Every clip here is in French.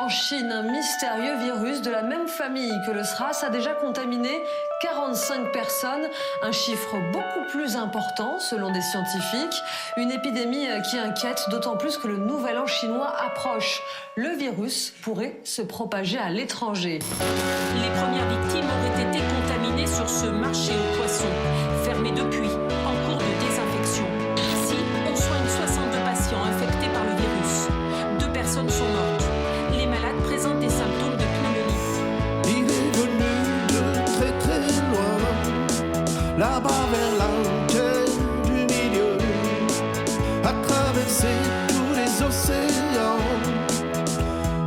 En Chine, un mystérieux virus de la même famille que le SRAS a déjà contaminé 45 personnes, un chiffre beaucoup plus important selon des scientifiques. Une épidémie qui inquiète d'autant plus que le nouvel an chinois approche. Le virus pourrait se propager à l'étranger. Les premières victimes auraient été contaminées sur ce marché aux poissons, fermé depuis, en cours de désinfection. Ici, on soigne 62 patients infectés par le virus. 2 personnes sont mortes. Les malades présentent des symptômes de pneumonie. Il est venu de très très loin, là-bas vers la terre du milieu, a traversé tous les océans,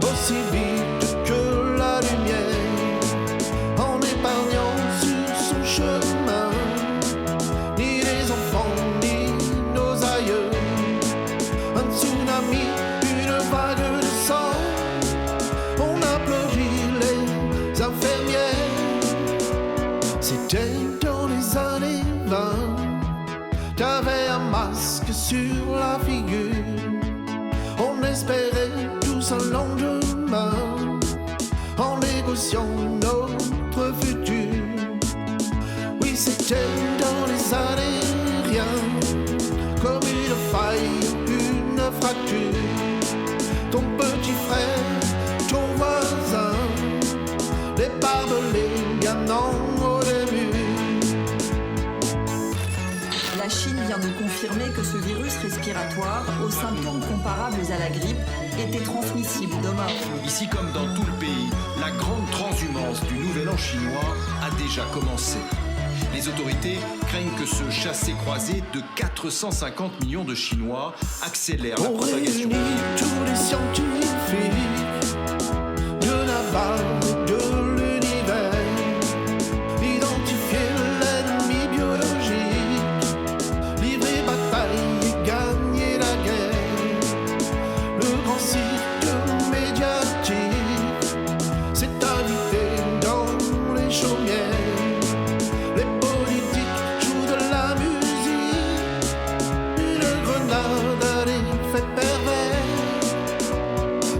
aussi vite que la lumière, en épargnant sur son chemin ni les enfants ni nos aïeux. Un tsunami, une vague de sang, on applaudit les infirmières. C'était dans les années 20, t'avais un masque sur la figure, on espérait tous un lendemain en négociant notre futur. Oui, c'était dans les années rien, comme une faille, une fracture. Ton petit frère, ton voisin, les barbelés bien en haut des murs. La Chine vient de confirmer que ce virus respiratoire, aux symptômes comparables à la grippe, était transmissible d'homme à homme. Ici comme dans tout le pays, la grande transhumance du nouvel an chinois a déjà commencé. Les autorités craignent que ce chassé-croisé de 450 millions de Chinois accélère la On propagation. réunit tous les scientifiques de Navarre et de l'univers, identifier l'ennemi biologique, livrer bataille et gagner la guerre. Le grand cirque médiatique s'est invité dans les chaumières. Les politiques jouent de la musique, une grenade à l'effet pervers.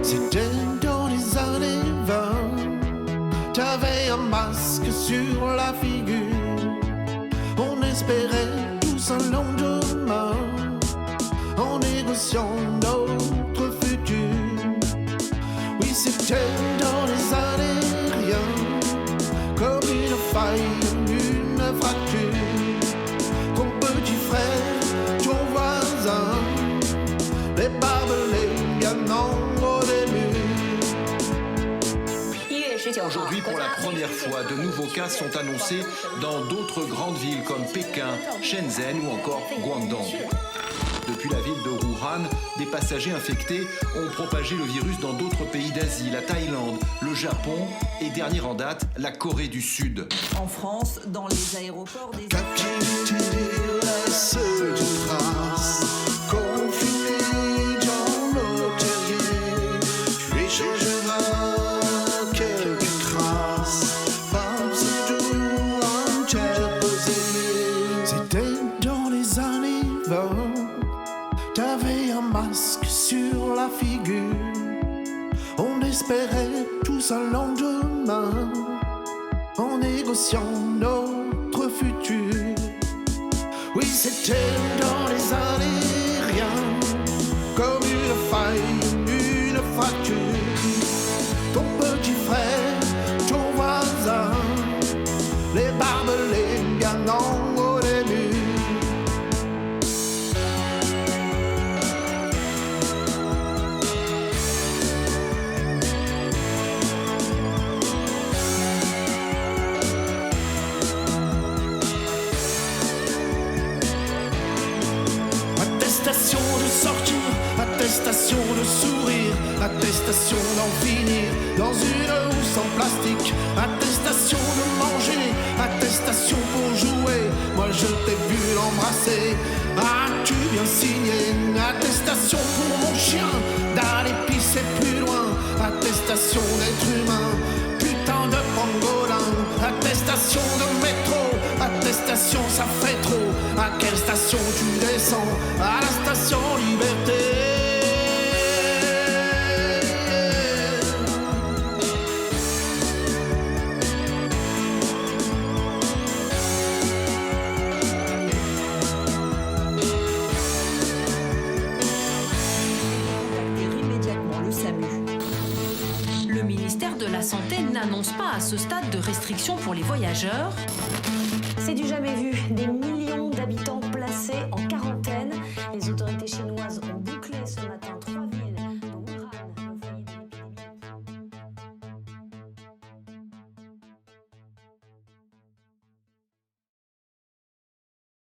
C'était dans les années 20, t'avais un masque sur la figure, on espérait tous un lendemain en négociant notre futur. Oui, c'était dans les années rien, comme une faille, une fracture. Ton petit frère, ton voisin, les barbelés bien en haut des murs. Aujourd'hui, pour la première fois, de nouveaux cas sont annoncés dans d'autres grandes villes comme Pékin, Shenzhen ou encore Guangdong. Depuis la ville de Wuhan, des passagers infectés ont propagé le virus dans d'autres pays d'Asie, la Thaïlande, le Japon et dernier en date, la Corée du Sud. En France, dans les aéroports des... Captivité laisse une trace, confiné dans nos terriers, tu échangeras quelques traces, partout interposées. C'était dans les années 20, t'avais un masque sur la figure, on espérait tous un lendemain en négociant notre futur. Oui, c'était dans les années rien, comme une faille, une fracture. Ton petit frère, ton voisin, les barbelés bien en haut des murs. Attestation de sortir, attestation de sourire, attestation d'en finir dans une housse en plastique, attestation de manger, attestation pour jouer. Moi je t'ai vu l'embrasser, as-tu bien signé? Attestation pour mon chien d'aller pisser plus loin, attestation d'être humain, putain de pangolin, attestation de métro, attestation ça fait trop. À quelle station tu descends? À la station Liberté. la Santé n'annonce pas à ce stade de restrictions pour les voyageurs. C'est du jamais vu. Des millions d'habitants placés en